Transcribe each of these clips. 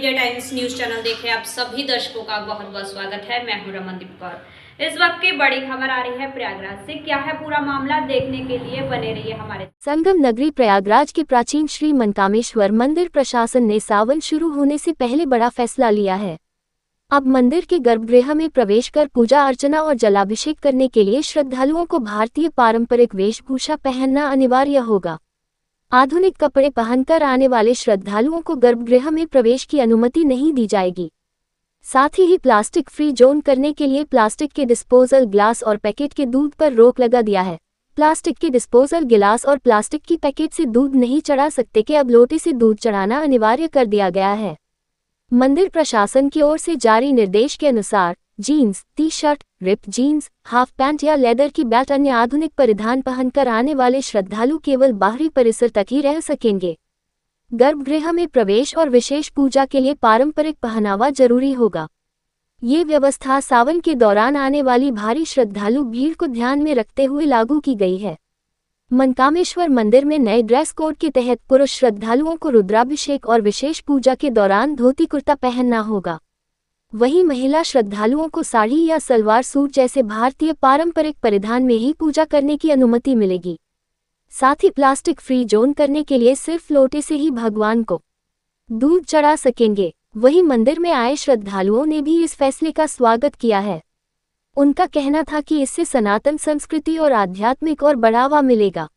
विजय times news channel देखे आप सभी दर्शकों का बहुत बहुत स्वागत है। मैं हूं रमनदीप कौर। इस वक्त की बड़ी खबर आ रही है प्रयागराज से। क्या है पूरा मामला, देखने के लिए बने रहिए हमारे। संगम नगरी प्रयागराज के प्राचीन श्री मनकामेश्वर मंदिर प्रशासन ने सावन शुरू होने से पहले बड़ा फैसला लिया है। अब मंदिर के गर्भगृह में प्रवेश कर पूजा अर्चना और जलाभिषेक करने के लिए श्रद्धालुओं को भारतीय पारंपरिक वेशभूषा पहनना अनिवार्य होगा। आधुनिक कपड़े पहनकर आने वाले श्रद्धालुओं को गर्भगृह में प्रवेश की अनुमति नहीं दी जाएगी। साथ ही प्लास्टिक फ्री जोन करने के लिए प्लास्टिक के डिस्पोजल ग्लास और पैकेट के दूध पर रोक लगा दिया है। प्लास्टिक के डिस्पोजल गिलास और प्लास्टिक की पैकेट से दूध नहीं चढ़ा सकते कि अब लोटे से दूध चढ़ाना अनिवार्य कर दिया गया है। मंदिर प्रशासन की ओर से जारी निर्देश के अनुसार jeans, T shirt, ripped jeans, half pant या लेदर की बेल्ट अन्य आधुनिक परिधान पहनकर आने वाले श्रद्धालु केवल बाहरी परिसर तक ही रह सकेंगे। गर्भगृह में प्रवेश और विशेष पूजा के लिए पारंपरिक पहनावा जरूरी होगा। ये व्यवस्था सावन के दौरान आने वाली भारी श्रद्धालु भीड़ को ध्यान में रखते हुए लागू की गई है। मनकामेश्वर मंदिर में नए ड्रेस कोड के तहत पुरुष श्रद्धालुओं को रुद्राभिषेक और विशेष पूजा के दौरान धोती कुर्ता पहनना होगा। वहीं महिला श्रद्धालुओं को साड़ी या सलवार सूट जैसे भारतीय पारंपरिक परिधान में ही पूजा करने की अनुमति मिलेगी। साथ ही प्लास्टिक फ्री जोन करने के लिए सिर्फ लोटे से ही भगवान को दूध चढ़ा सकेंगे। वहीं मंदिर में आए श्रद्धालुओं ने भी इस फैसले का स्वागत किया है। उनका कहना था कि इससे सनातन संस्कृति और आध्यात्मिक और बढ़ावा मिलेगा।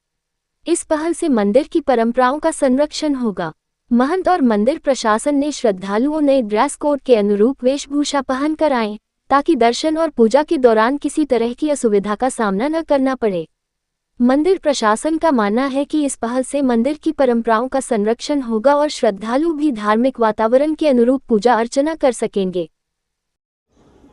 इस पहल से मंदिर की परंपराओं का संरक्षण होगा। महंत और मंदिर प्रशासन ने श्रद्धालुओं ने ड्रेस कोड के अनुरूप वेशभूषा पहनकर आएं, ताकि दर्शन और पूजा के दौरान किसी तरह की असुविधा का सामना न करना पड़े। मंदिर प्रशासन का मानना है कि इस पहल से मंदिर की परंपराओं का संरक्षण होगा और श्रद्धालु भी धार्मिक वातावरण के अनुरूप पूजा अर्चना कर सकेंगे।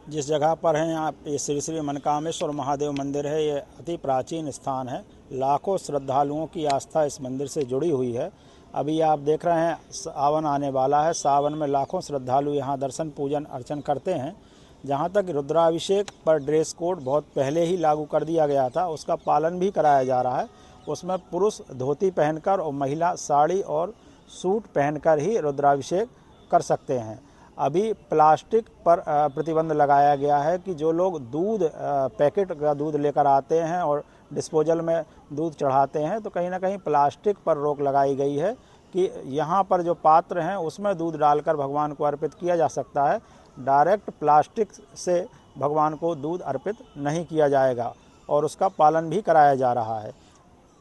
जिस जगह पर हैं यहाँ ये श्री श्री मनकामेश्वर महादेव मंदिर है। ये अति प्राचीन स्थान है। लाखों श्रद्धालुओं की आस्था इस मंदिर से जुड़ी हुई है। अभी आप देख रहे हैं सावन आने वाला है। सावन में लाखों श्रद्धालु यहाँ दर्शन पूजन अर्चन करते हैं। जहाँ तक रुद्राभिषेक पर ड्रेस कोड बहुत पहले ही लागू कर दिया गया था, उसका पालन भी कराया जा रहा है। उसमें पुरुष धोती पहनकर और महिला साड़ी और सूट पहनकर ही रुद्राभिषेक कर सकते हैं। अभी प्लास्टिक पर प्रतिबंध लगाया गया है कि जो लोग दूध पैकेट का दूध लेकर आते हैं और डिस्पोजल में दूध चढ़ाते हैं, तो कहीं ना कहीं प्लास्टिक पर रोक लगाई गई है कि यहाँ पर जो पात्र हैं उसमें दूध डालकर भगवान को अर्पित किया जा सकता है। डायरेक्ट प्लास्टिक से भगवान को दूध अर्पित नहीं किया जाएगा और उसका पालन भी कराया जा रहा है।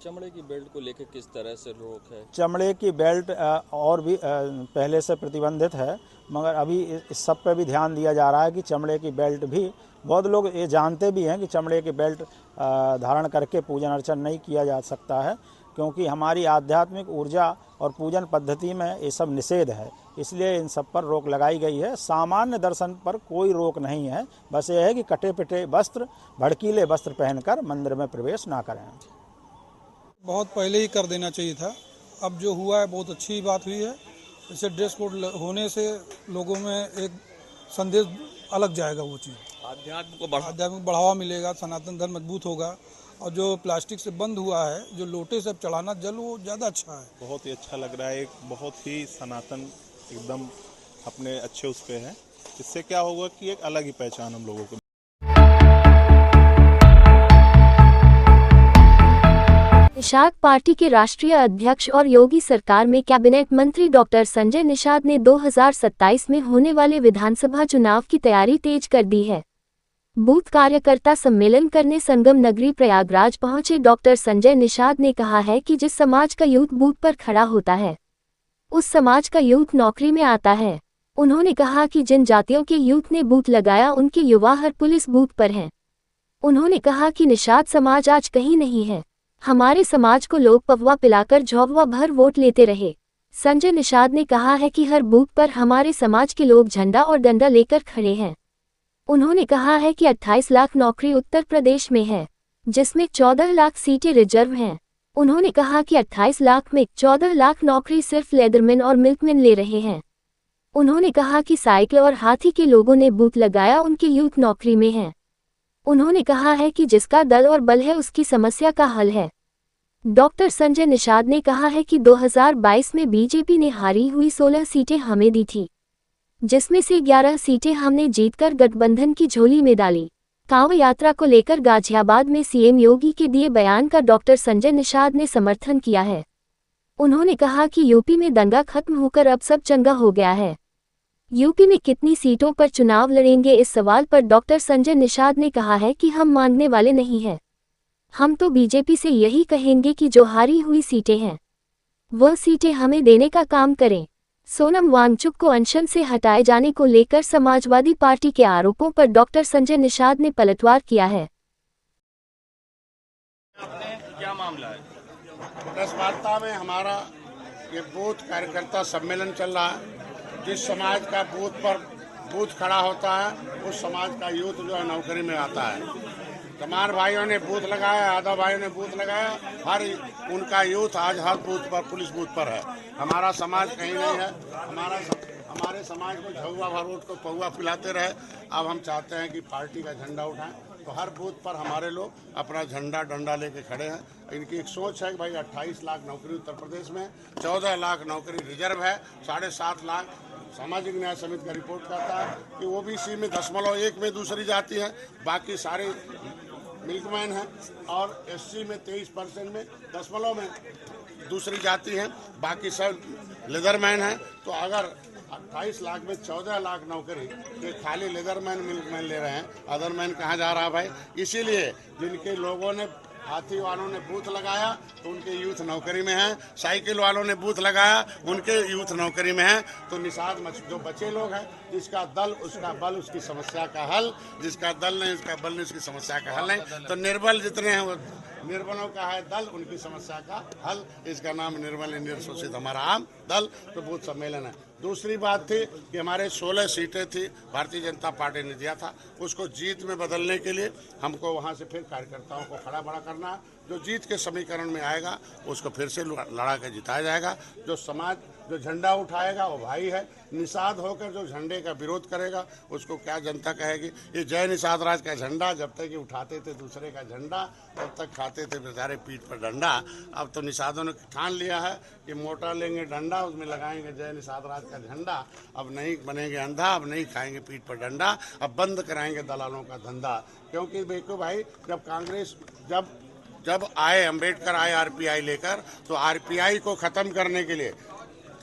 चमड़े की बेल्ट को लेकर किस तरह से रोक है? चमड़े की बेल्ट और भी पहले से प्रतिबंधित है, मगर अभी इस सब पे भी ध्यान दिया जा रहा है कि चमड़े की बेल्ट भी, बहुत लोग ये जानते भी हैं कि चमड़े की बेल्ट धारण करके पूजन अर्चन नहीं किया जा सकता है, क्योंकि हमारी आध्यात्मिक ऊर्जा और पूजन पद्धति में ये सब निषेध है। इसलिए इन सब पर रोक लगाई गई है। सामान्य दर्शन पर कोई रोक नहीं है। बस ये है कि कटे पिटे वस्त्र, भड़कीले वस्त्र पहनकर मंदिर में प्रवेश ना करें। बहुत पहले ही कर देना चाहिए था। अब जो हुआ है बहुत अच्छी बात हुई है। इससे ड्रेस कोड होने से लोगों में एक संदेश अलग जाएगा। वो चीज़ आध्यात्मिक बढ़ावा मिलेगा, सनातन धर्म मजबूत होगा। और जो प्लास्टिक से बंद हुआ है, जो लोटे से चढ़ाना जल, वो ज़्यादा अच्छा है। बहुत ही अच्छा लग रहा है। एक बहुत ही सनातन एकदम अपने अच्छे उस पे है। इससे क्या होगा कि एक अलग ही पहचान हम लोगों को। निषाद पार्टी के राष्ट्रीय अध्यक्ष और योगी सरकार में कैबिनेट मंत्री डॉक्टर संजय निषाद ने 2027 में होने वाले विधानसभा चुनाव की तैयारी तेज कर दी है। बूथ कार्यकर्ता सम्मेलन करने संगम नगरी प्रयागराज पहुंचे डॉक्टर संजय निषाद ने कहा है कि जिस समाज का यूथ बूथ पर खड़ा होता है, उस समाज का यूथ नौकरी में आता है। उन्होंने कहा कि जिन जातियों के यूथ ने बूथ लगाया, उनके युवा हर पुलिस बूथ पर हैं। उन्होंने कहा कि निषाद समाज आज कहीं नहीं है। हमारे समाज को लोग पववा पिलाकर झोंपवा भर वोट लेते रहे। संजय निषाद ने कहा है कि हर बूथ पर हमारे समाज के लोग झंडा और डंडा लेकर खड़े हैं। उन्होंने कहा है कि 28 लाख नौकरी उत्तर प्रदेश में है, जिसमें 14 लाख सीटें रिजर्व हैं। उन्होंने कहा कि 28 लाख में 14 लाख नौकरी सिर्फ लेदरमैन और मिल्कमैन ले रहे हैं। उन्होंने कहा कि साइकिल और हाथी के लोगों ने बूथ लगाया, उनके यूथ नौकरी में हैं। उन्होंने कहा है कि जिसका दल और बल है, उसकी समस्या का हल है। डॉक्टर संजय निषाद ने कहा है कि 2022 में बीजेपी ने हारी हुई 16 सीटें हमें दी थी। जिसमें से 11 सीटें हमने जीतकर गठबंधन की झोली में डाली। कांवड़ यात्रा को लेकर गाजियाबाद में सीएम योगी के दिए बयान का डॉक्टर संजय निषाद ने समर्थन किया है। उन्होंने कहा कि यूपी में दंगा खत्म होकर अब सब चंगा हो गया है। यूपी में कितनी सीटों पर चुनाव लड़ेंगे, इस सवाल पर डॉक्टर संजय निषाद ने कहा है कि हम मांगने वाले नहीं हैं। हम तो बीजेपी से यही कहेंगे कि जो हारी हुई सीटें हैं वह सीटें हमें देने का काम करें। सोनम वांगचुक को अनशन से हटाए जाने को लेकर समाजवादी पार्टी के आरोपों पर डॉक्टर संजय निषाद ने पलटवार किया है। क्या मामला है? दसवार्ता में हमारा ये बूथ कार्यकर्ता सम्मेलन चल रहा है। जिस समाज का बूथ खड़ा होता है उस समाज का यूथ जो है नौकरी में आता है। तमाम भाइयों ने बूथ लगाया, आधा भाइयों ने बूथ लगाया, हर उनका यूथ आज हर बूथ पर, पुलिस बूथ पर है। हमारा समाज कहीं नहीं है। हमारे समाज को झुआ भरोट को पहुआ पिलाते रहे। अब हम चाहते हैं कि पार्टी का झंडा उठाएं, तो हर बूथ पर हमारे लोग अपना झंडा डंडा लेके खड़े हैं। इनकी एक सोच है कि भाई 28 लाख नौकरी उत्तर प्रदेश में, 14 लाख नौकरी रिजर्व है, 7.5 लाख सामाजिक न्याय समिति का रिपोर्ट कहता है कि ओबीसी में 0.1 में दूसरी जाति है, बाकी सारे मिल्कमैन है, और एससी में 23% में 0 में दूसरी जाति है, बाकी सब लेदरमैन है। तो अगर 28 लाख में 14 लाख नौकरी ये खाली लेदरमैन मिल्कमैन ले रहे हैं, अदरमैन कहाँ जा रहा है भाई? इसीलिए जिनके लोगों ने, हाथी वालों ने बूथ लगाया तो उनके यूथ नौकरी में है, साइकिल वालों ने बूथ लगाया उनके यूथ नौकरी में है। तो निषाद जो बचे लोग हैं, जिसका दल उसका बल, उसकी समस्या का हल, जिसका दल नहीं उसका बल नहीं, उसकी समस्या का हल नहीं। तो निर्बल जितने हैं वो निर्बलों का है दल, उनकी समस्या का हल। इसका नाम निर्बल निर्शोषित हमारा आम दल। तो बूथ सम्मेलन है। दूसरी बात थी कि हमारे 16 सीटें थी, भारतीय जनता पार्टी ने दिया था, उसको जीत में बदलने के लिए हमको वहां से फिर कार्यकर्ताओं को खड़ा बड़ा करना है। जो जीत के समीकरण में आएगा उसको फिर से लड़ा के जिताया जाएगा। जो समाज जो झंडा उठाएगा वो भाई है। निषाद होकर जो झंडे का विरोध करेगा उसको क्या जनता कहेगी? ये जय निषाद राज का झंडा जब तक कि उठाते थे दूसरे का झंडा, तब तक खाते थे बेचारे पीठ पर डंडा। अब तो निषादों ने ठान लिया है कि मोटा लेंगे डंडा, उसमें लगाएंगे जय निषाद राज का झंडा। अब नहीं बनेंगे अंधा, अब नहीं खाएंगे पीठ पर डंडा, अब बंद कराएंगे दलालों का धंधा। क्योंकि देखो भाई, जब कांग्रेस जब आए, अम्बेडकर आए आरपीआई लेकर, तो आरपीआई को खत्म करने के लिए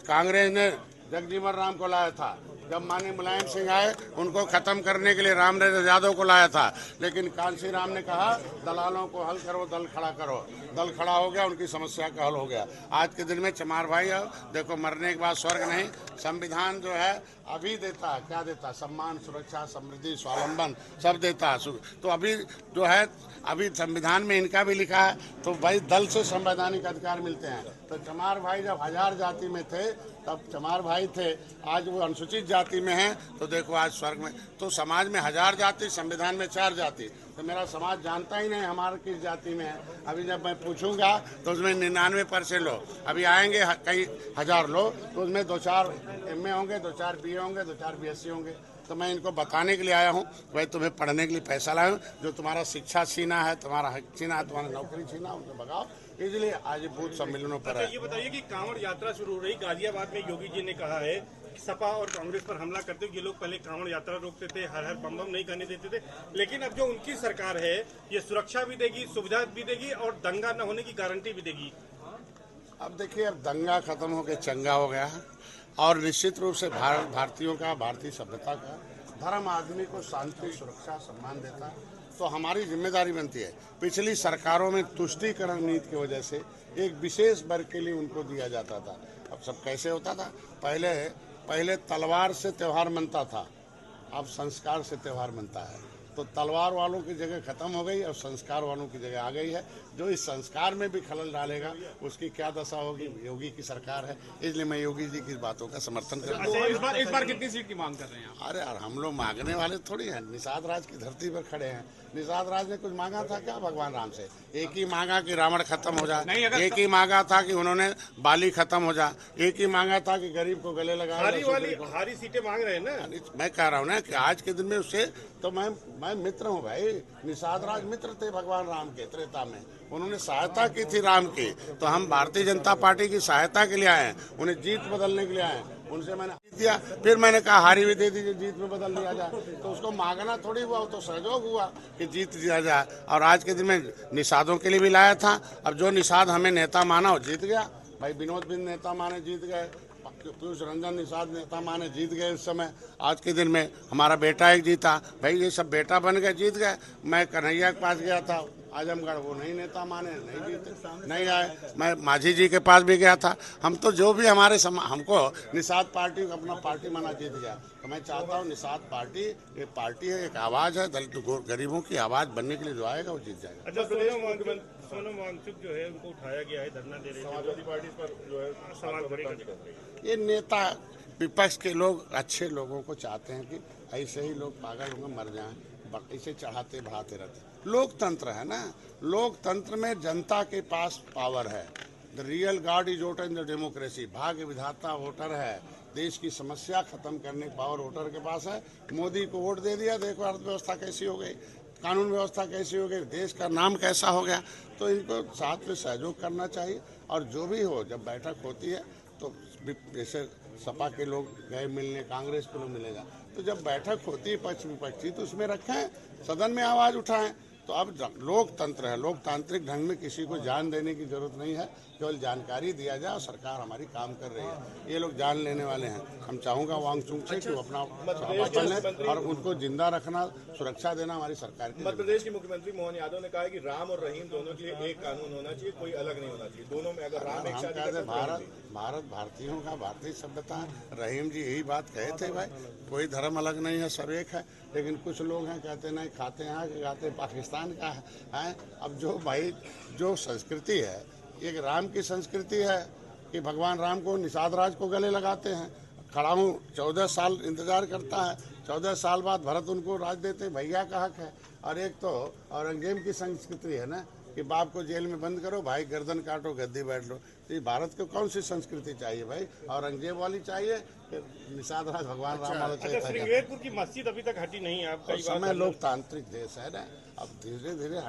कांग्रेस ने जगजीवन राम को लाया था। जब माननीय मुलायम सिंह आए, उनको खत्म करने के लिए रामराज यादव को लाया था। लेकिन कांसी राम ने कहा दलालों को हल करो, दल खड़ा करो। दल खड़ा हो गया, उनकी समस्या का हल हो गया। आज के दिन में चमार भाई देखो, मरने के बाद स्वर्ग नहीं, संविधान जो है अभी देता है, क्या देता है? सम्मान, सुरक्षा, समृद्धि, स्वावलंबन सब देता है। तो अभी जो है, अभी संविधान में इनका भी लिखा है, तो भाई दल से संवैधानिक अधिकार मिलते हैं। तो चमार भाई जब 1000 जाति में थे तब चमार भाई थे, आज वो अनुसूचित जाति में हैं, तो देखो आज स्वर्ग में। तो समाज में 1000 जाति, संविधान में 4 जाति। तो मेरा समाज जानता ही नहीं हमारा किस जाति में है। अभी जब मैं पूछूंगा तो उसमें 99% लोग, अभी आएंगे कई हजार लोग, तो उसमें 2-4 MA होंगे, 2-4 BA होंगे, 2-4 BSc होंगे। तो मैं इनको बताने के लिए आया हूँ, भाई तुम्हें पढ़ने के लिए पैसा लाया हूँ, जो तुम्हारा शिक्षा छीना है, तुम्हारा हक छीना है, तुम्हारा नौकरी छीना, उनको भगाओ। इसलिए आज बूथ सम्मेलनों पर है। ये बताइए कि कांवड़ यात्रा शुरू हो रही, गाजियाबाद में योगी जी ने कहा है कि सपा और कांग्रेस पर हमला करते हुए ये लोग पहले कांवड़ यात्रा रोकते थे, हर हर बम बम नहीं करने देते थे, लेकिन अब जो उनकी सरकार है ये सुरक्षा भी देगी, सुविधा भी देगी और दंगा न होने की गारंटी भी देगी। अब देखिए, अब दंगा खत्म होकर चंगा हो गया है, और निश्चित रूप से भारतीयों का, भारतीय सभ्यता का, धर्म आदमी को शांति, सुरक्षा, सम्मान देता है। तो हमारी जिम्मेदारी बनती है। पिछली सरकारों में तुष्टीकरण नीति की वजह से एक विशेष वर्ग के लिए उनको दिया जाता था। अब सब कैसे होता था? पहले तलवार से त्यौहार मनता था, अब संस्कार से त्यौहार मनता है। तो तलवार वालों की जगह खत्म हो गई और संस्कार वालों की जगह आ गई है। जो इस संस्कार में भी खलल डालेगा उसकी क्या दशा होगी? योगी की सरकार है, इसलिए मैं योगी जी की बातों का समर्थन करता हूँ। इस बार कितनी सीट की मांग कर रहे हैं? अरे यार, हम लोग मांगने वाले थोड़ी हैं, निषाद राज की धरती पर खड़े हैं। निषाद राज ने कुछ मांगा था क्या भगवान राम से? एक ही मांगा कि रावण खत्म हो जाए, एक ही मांगा था कि उन्होंने बाली खत्म हो जाए, एक ही मांगा था कि गरीब को गले लगा। हारी सीटें मांग रहे हैं ना। मैं कह रहा हूँ ना कि आज के दिन में उससे तो मैं मित्र हूँ भाई। निषाद राज मित्र थे भगवान राम के त्रेता में, उन्होंने सहायता की थी राम की। तो हम भारतीय जनता पार्टी की सहायता के लिए आए हैं, उन्हें जीत बदलने के लिए आए हैं। उनसे मैंने जीत दिया। फिर मैंने कहा हारी भी दे दीजिए, जीत में बदल दिया जाए। तो उसको मांगना थोड़ी हुआ, वो तो सहयोग हुआ कि जीत दिया जाए। और आज के दिन में निषादों के लिए भी लाया था। अब जो निषाद हमें नेता माना वो जीत गया। भाई विनोद बिंद नेता माने जीत गए, पीयूष रंजन निषाद नेता माने जीत गए। इस समय आज के दिन में हमारा बेटा एक जीता। भाई ये सब बेटा बन गए, जीत गए। मैं कन्हैया के पास गया था आजमगढ़, वो नहीं नेता माने, नहीं जीते, नहीं आए। मैं माझी जी के पास भी गया था। हम तो जो भी हमारे हमको निषाद पार्टी को अपना पार्टी माना जीत गया। तो मैं चाहता हूँ निषाद पार्टी एक पार्टी है, एक आवाज़ है, दलित गरीबों की आवाज़ बनने के लिए जो आएगा वो जीत जाएगा। अच्छा, सोनम वांगचुक जो है उनको उठाया गया है, धरना दे रही है, समाजवादी पार्टी पर जो है सवाल कर रही है। ये नेता विपक्ष के लोग अच्छे लोगों को चाहते हैं कि ऐसे ही लोग पागल होकर मर जाएं, इसे चढ़ाते बढ़ाते रहते। लोकतंत्र है ना, लोकतंत्र में जनता के पास पावर है। The real God is voter in the democracy. भाग्य विधाता वोटर है। देश की समस्या खत्म करने की पावर वोटर के पास है। मोदी को वोट दे दिया, देखो अर्थव्यवस्था कैसी हो गई, कानून व्यवस्था कैसी हो गई, देश का नाम कैसा हो गया। तो इनको साथ में सहयोग करना चाहिए। और जो भी हो, जब बैठक होती है तो जैसे सपा के लोग गए मिलने, कांग्रेस के लोग मिलेगा, तो जब बैठक होती है पक्ष विपक्षी तो उसमें रखें, सदन में आवाज़ उठाएं। तो अब लोकतंत्र है, लोकतांत्रिक ढंग में किसी को जान देने की जरूरत नहीं है, केवल जानकारी दिया जाए और सरकार हमारी काम कर रही है। ये लोग जान लेने वाले हैं। हम चाहूँगा वांगचुक से कि वो अपना वचन है और उनको जिंदा रखना, सुरक्षा देना हमारी सरकार की। मध्य प्रदेश के मुख्यमंत्री मोहन यादव ने कहा है कि राम और रहीम दोनों के लिए एक कानून होना चाहिए, कोई अलग नहीं होना चाहिए। दोनों में अगर राम एक शादी करते, भारत भारतीयों का, भारतीय सभ्यता। रहीम जी यही बात कहे थे, भाई कोई धर्म अलग नहीं है, सब एक है। लेकिन कुछ लोग हैं कहते नहीं, खाते हैं कि खाते पाकिस्तान का है। अब जो भाई जो संस्कृति है, एक राम की संस्कृति है कि भगवान राम को निषाद राज को गले लगाते हैं। खड़ा हूँ 14 साल इंतजार करता है, 14 साल बाद भरत उनको राज देते हैं, भैया का हक है। और एक तो औरंगजेब की संस्कृति है ना कि बाप को जेल में बंद करो, भाई गर्दन काटो, गद्दी बैठ लो। तो ये भारत को कौन सी संस्कृति चाहिए भाई? औरंगजेब वाली चाहिए, निषाद राज भगवान राम वाला चाहिए? श्रृंगेरपुर की मस्जिद अभी तक हटी नहीं है। आपका समय लोकतांत्रिक देश है ना, अब धीरे धीरे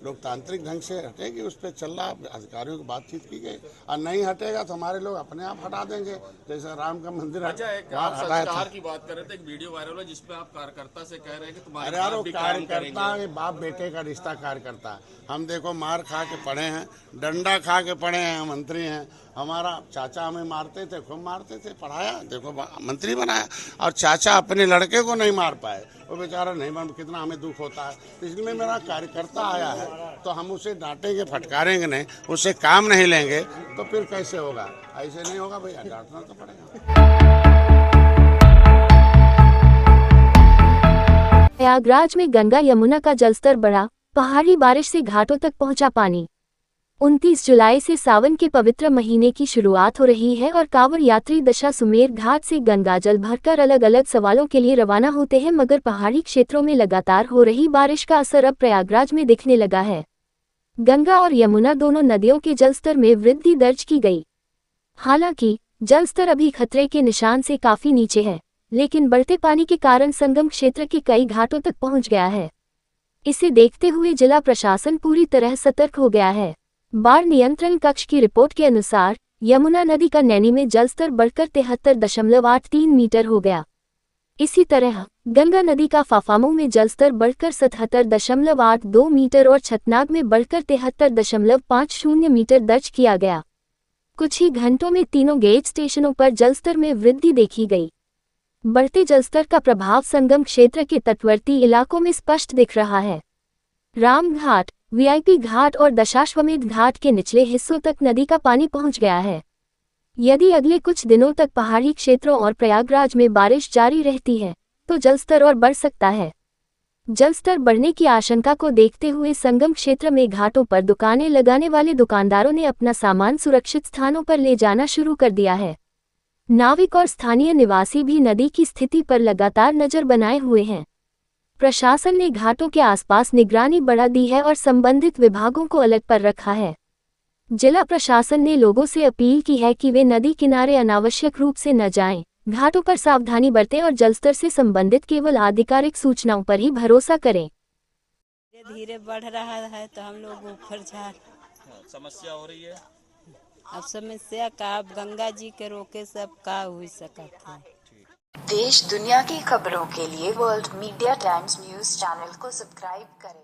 लोकतांत्रिक ढंग से हटेगी, उस पर चल रहा, अधिकारियों की बातचीत की गई। और नहीं हटेगा तो हमारे लोग अपने आप हटा देंगे, जैसे राम का मंदिर संस्कार की बात कर रहे थे, एक वीडियो वायरल है जिसपे आप कार्यकर्ता से कह रहे हैं कि तुम्हारे कार्यकर्ता बाप बेटे का रिश्ता कार्यकर्ता। हम देखो मार खा के पढ़े हैं, डंडा खा के पढ़े हैं, मंत्री हैं। हमारा चाचा हमें मारते थे, खूब मारते थे, पढ़ाया, देखो मंत्री बनाया। और चाचा अपने लड़के को नहीं मार पाए, वो बेचारा नहीं मार, कितना हमें दुख होता है। इसलिए मेरा कार्यकर्ता आया है तो हम उसे डांटेंगे फटकारेंगे नहीं, उससे काम नहीं लेंगे तो फिर कैसे होगा? ऐसे नहीं होगा भैया, डांटना तो पड़ेगा। प्रयागराज में गंगा यमुना का जलस्तर बढ़ा, पहाड़ी बारिश से घाटों तक पहुंचा पानी। 29 जुलाई से सावन के पवित्र महीने की शुरुआत हो रही है और कांवड़ यात्री दशाश्वमेध घाट से गंगाजल भरकर अलग अलग सवालों के लिए रवाना होते हैं। मगर पहाड़ी क्षेत्रों में लगातार हो रही बारिश का असर अब प्रयागराज में दिखने लगा है। गंगा और यमुना दोनों नदियों के जलस्तर में वृद्धि दर्ज की गई। हालांकि जलस्तर अभी खतरे के निशान से काफी नीचे है, लेकिन बढ़ते पानी के कारण संगम क्षेत्र के कई घाटों तक पहुंच गया है। इसे देखते हुए जिला प्रशासन पूरी तरह सतर्क हो गया है। बाढ़ नियंत्रण कक्ष की रिपोर्ट के अनुसार यमुना नदी का नैनी में जलस्तर बढ़कर 73.83 मीटर हो गया। इसी तरह गंगा नदी का फाफामऊ में जलस्तर बढ़कर 77.82 मीटर और छतनाग में बढ़कर 73.50 मीटर दर्ज किया गया। कुछ ही घंटों में तीनों गेज स्टेशनों पर जलस्तर में वृद्धि देखी गई। बढ़ते जलस्तर का प्रभाव संगम क्षेत्र के तटवर्ती इलाकों में स्पष्ट दिख रहा है। रामघाट, वीआईपी घाट और दशाश्वमेध घाट के निचले हिस्सों तक नदी का पानी पहुंच गया है। यदि अगले कुछ दिनों तक पहाड़ी क्षेत्रों और प्रयागराज में बारिश जारी रहती है तो जलस्तर और बढ़ सकता है। जलस्तर बढ़ने की आशंका को देखते हुए संगम क्षेत्र में घाटों पर दुकानें लगाने वाले दुकानदारों ने अपना सामान सुरक्षित स्थानों पर ले जाना शुरू कर दिया है। नाविक और स्थानीय निवासी भी नदी की स्थिति पर लगातार नजर बनाए हुए हैं। प्रशासन ने घाटों के आसपास निगरानी बढ़ा दी है और संबंधित विभागों को अलर्ट पर रखा है। जिला प्रशासन ने लोगों से अपील की है कि वे नदी किनारे अनावश्यक रूप से न जाएं, घाटों पर सावधानी बरतें और जलस्तर से संबंधित केवल आधिकारिक सूचनाओं पर ही भरोसा करें। धीरे बढ़ रहा है तो हम लोग ऊपर जा समस्या हो रही है। अब समस्या का अब गंगा जी के रोके से अब का हो सकत है। देश दुनिया की खबरों के लिए world media times news channel को सब्सक्राइब करें।